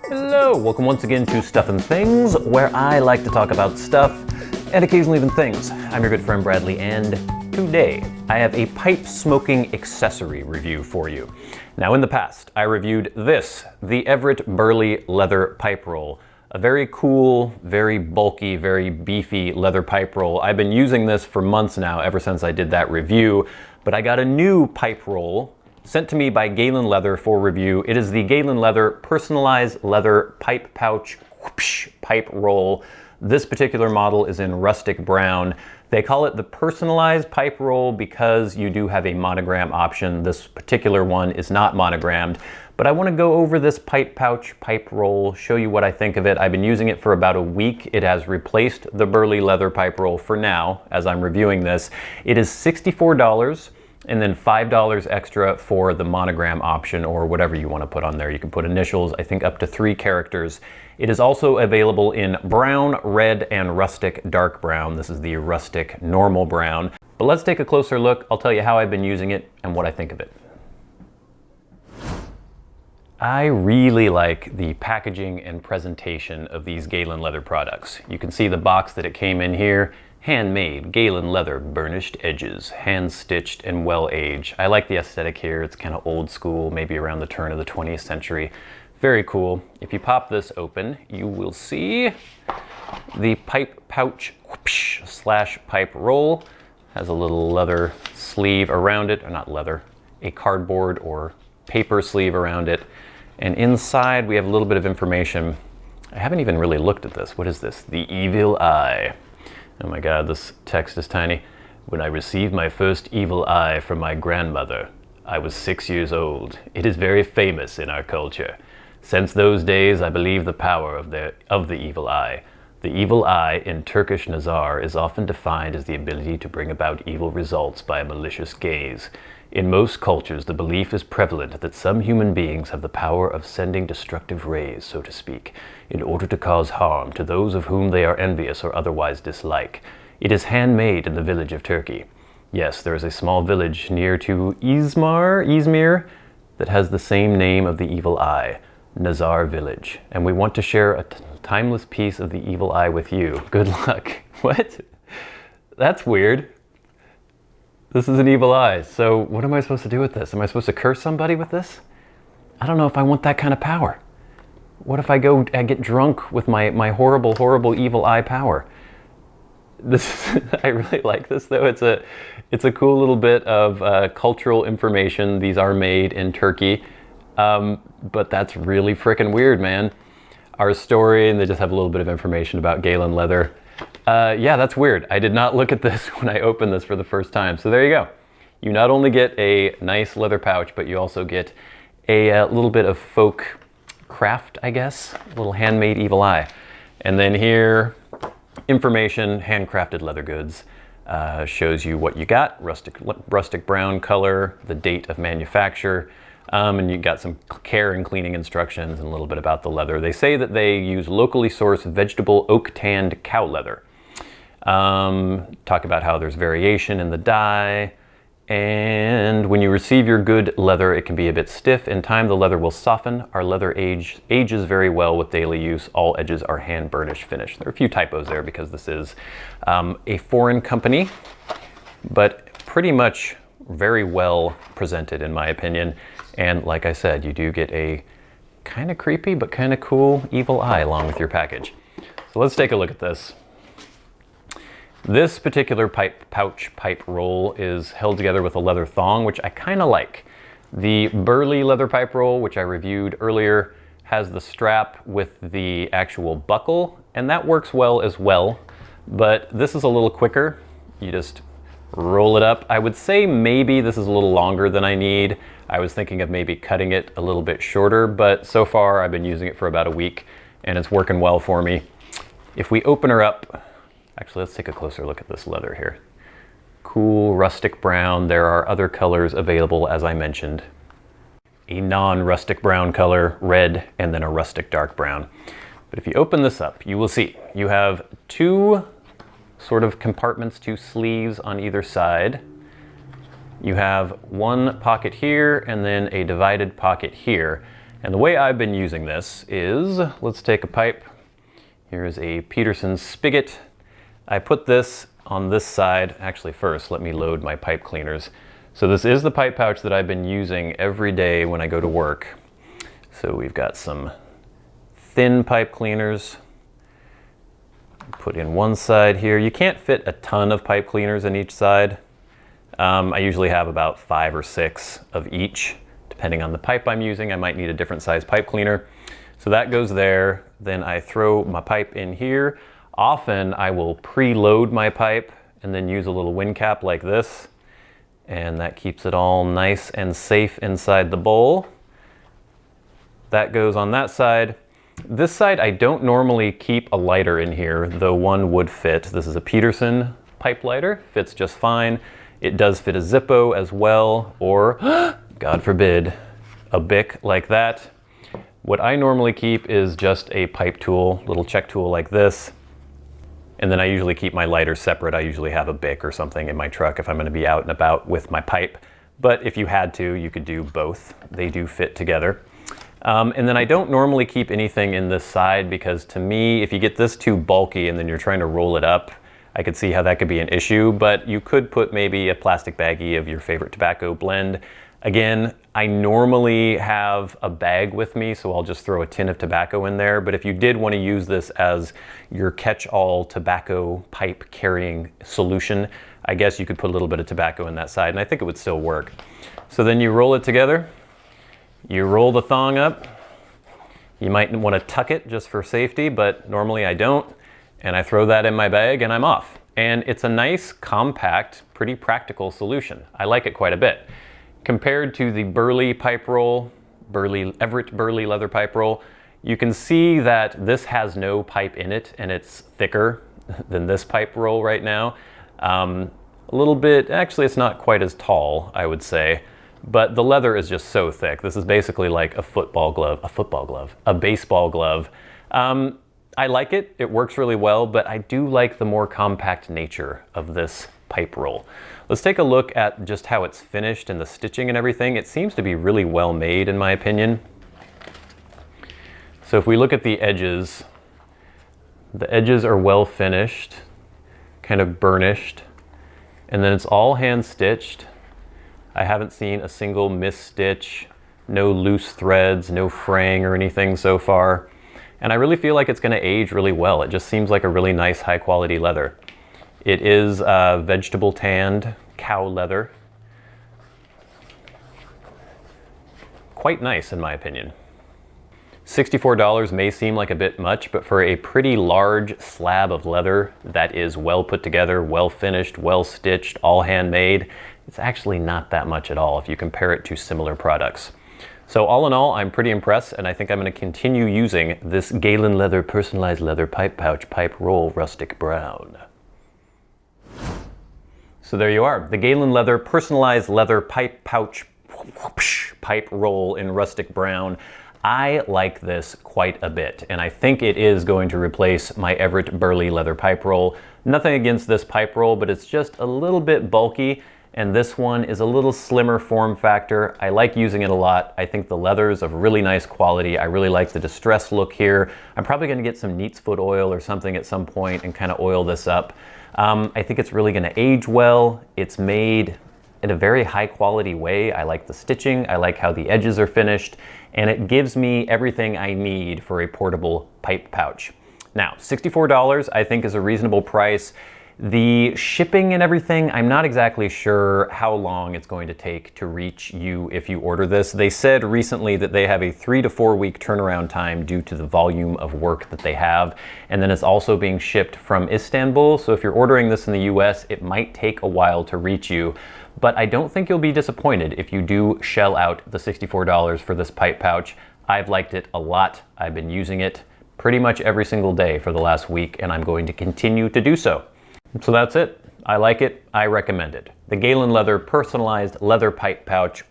Hello, welcome once again to Stuff and Things, where I like to talk about stuff and occasionally even things. I'm your good friend Bradley, and today I have a pipe smoking accessory review for you. Now in the past, I reviewed this, the Everett Burley leather pipe roll. A very cool, very bulky, very beefy leather pipe roll. I've been using this for months now, ever since I did that review, but I got a new pipe roll sent to me by Galen Leather for review. It is the Galen Leather Personalized Leather Pipe Pouch Whoosh Pipe Roll. This particular model is in rustic brown. They call it the Personalized Pipe Roll because you do have a monogram option. This particular one is not monogrammed, but I want to go over this pipe pouch pipe roll, show you what I think of it. I've been using it for about a week. It has replaced the Burley leather pipe roll for now, as I'm reviewing this. It is $64. And then $5 extra for the monogram option, or whatever you want to put on there. You can put initials, I think up to 3 characters. It is also available in brown, red, and rustic dark brown. This is the rustic normal brown. But let's take a closer look. I'll tell you how I've been using it and what I think of it. I really like the packaging and presentation of these Galen leather products. You can see the box that it came in here. Handmade, Galen leather, burnished edges, hand-stitched and well-aged. I like the aesthetic here. It's kind of old school, maybe around the turn of the 20th century. Very cool. If you pop this open, you will see the pipe pouch slash pipe roll. Has a little leather sleeve around it, or not leather, a cardboard or paper sleeve around it. And inside we have a little bit of information. I haven't even really looked at this. What is this? The evil eye. Oh my God, this text is tiny. When I received my first evil eye from my grandmother, I was 6 years old. It is very famous in our culture. Since those days, I believe the power of the evil eye. The evil eye in Turkish Nazar is often defined as the ability to bring about evil results by a malicious gaze. In most cultures, the belief is prevalent that some human beings have the power of sending destructive rays, so to speak, in order to cause harm to those of whom they are envious or otherwise dislike. It is handmade in the village of Turkey. Yes, there is a small village near to Izmir, that has the same name of the evil eye, Nazar Village. And we want to share a timeless piece of the evil eye with you. Good luck. What? That's weird. This is an evil eye. So what am I supposed to do with this? Am I supposed to curse somebody with this? I don't know if I want that kind of power. What if I get drunk with my horrible, horrible evil eye power? I really like this though. It's a cool little bit of cultural information. These are made in Turkey, but that's really freaking weird, man. Our story, and they just have a little bit of information about Galen leather. Yeah, that's weird. I did not look at this when I opened this for the first time. So there you go. You not only get a nice leather pouch, but you also get a little bit of folk craft, I guess. A little handmade evil eye. And then here, information, handcrafted leather goods. Shows you what you got, rustic brown color, the date of manufacture, and you got some care and cleaning instructions and a little bit about the leather. They say that they use locally sourced vegetable oak tanned cow leather. Talk about how there's variation in the dye, and when you receive your good leather, it can be a bit stiff. In time, the leather will soften. Our leather ages very well with daily use. All edges are hand burnish finish. There are a few typos there because this is a foreign company, but pretty much very well presented in my opinion. And like I said, you do get a kind of creepy but kind of cool evil eye along with your package. So let's take a look at this. This particular pouch pipe roll is held together with a leather thong, which I kind of like. The Burley leather pipe roll, which I reviewed earlier, has the strap with the actual buckle, and that works well as well. But this is a little quicker. You just roll it up. I would say maybe this is a little longer than I need. I was thinking of maybe cutting it a little bit shorter, but so far I've been using it for about a week and it's working well for me. If we open her up, actually let's take a closer look at this leather here. Cool rustic brown. There are other colors available, as I mentioned. A non-rustic brown color, red, and then a rustic dark brown. But if you open this up, you will see you have two sort of compartments, two sleeves on either side. You have one pocket here and then a divided pocket here. And the way I've been using this is, let's take a pipe. Here's a Peterson spigot. I put this on this side. Actually, first, let me load my pipe cleaners. So this is the pipe pouch that I've been using every day when I go to work. So we've got some thin pipe cleaners. Put in one side here. You can't fit a ton of pipe cleaners in each side. I usually have about 5 or 6 of each. Depending on the pipe I'm using, I might need a different size pipe cleaner. So that goes there. Then I throw my pipe in here. Often I will preload my pipe and then use a little wind cap like this. And that keeps it all nice and safe inside the bowl. That goes on that side. This side, I don't normally keep a lighter in here, though one would fit. This is a Peterson pipe lighter, fits just fine. It does fit a Zippo as well, or, God forbid, a Bic like that. What I normally keep is just a pipe tool, little check tool like this. And then I usually keep my lighter separate. I usually have a Bic or something in my truck if I'm gonna be out and about with my pipe. But if you had to, you could do both. They do fit together. And then I don't normally keep anything in this side because to me, if you get this too bulky and then you're trying to roll it up, I could see how that could be an issue, but you could put maybe a plastic baggie of your favorite tobacco blend. Again, I normally have a bag with me, so I'll just throw a tin of tobacco in there. But if you did want to use this as your catch-all tobacco pipe carrying solution, I guess you could put a little bit of tobacco in that side, and I think it would still work. So then you roll it together. You roll the thong up. You might want to tuck it just for safety, but normally I don't. And I throw that in my bag and I'm off. And it's a nice, compact, pretty practical solution. I like it quite a bit. Compared to the Burley pipe roll, Everett Burley leather pipe roll, you can see that this has no pipe in it and it's thicker than this pipe roll right now. A little bit, actually it's not quite as tall, I would say. But the leather is just so thick. This is basically like a baseball glove. I like it, it works really well, but I do like the more compact nature of this pipe roll. Let's take a look at just how it's finished and the stitching and everything. It seems to be really well made in my opinion. So if we look at the edges are well finished, kind of burnished, and then it's all hand stitched. I haven't seen a single misstitch, no loose threads, no fraying or anything so far. And I really feel like it's gonna age really well. It just seems like a really nice high quality leather. It is vegetable tanned cow leather. Quite nice in my opinion. $64 may seem like a bit much, but for a pretty large slab of leather that is well put together, well finished, well stitched, all handmade, it's actually not that much at all if you compare it to similar products. So all in all, I'm pretty impressed, and I think I'm going to continue using this Galen leather personalized leather pipe pouch pipe roll rustic brown. So there you are, the Galen leather personalized leather pipe pouch pipe roll in rustic brown. I like this quite a bit, and I think it is going to replace my Everett Burley leather pipe roll. Nothing against this pipe roll, but it's just a little bit bulky, and this one is a little slimmer form factor. I like using it a lot. I think the leather is of really nice quality. I really like the distressed look here. I'm probably gonna get some neat's foot oil or something at some point and kind of oil this up. I think it's really gonna age well. It's made in a very high quality way. I like the stitching, I like how the edges are finished, and it gives me everything I need for a portable pipe pouch. Now, $64 I think is a reasonable price. The shipping and everything, I'm not exactly sure how long it's going to take to reach you if you order this. They said recently that they have a 3 to 4 week turnaround time due to the volume of work that they have. And then it's also being shipped from Istanbul. So if you're ordering this in the US, it might take a while to reach you. But I don't think you'll be disappointed if you do shell out the $64 for this pipe pouch. I've liked it a lot. I've been using it pretty much every single day for the last week, and I'm going to continue to do so. So that's it. I like it. I recommend it. The Galen leather personalized leather pipe pouch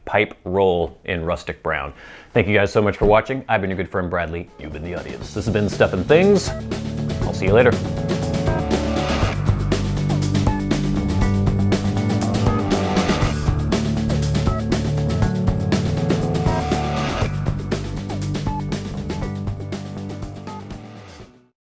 pipe roll in rustic brown. Thank you guys so much for watching. I've been your good friend Bradley. You've been the audience. This has been Stuff and Things. I'll see you later.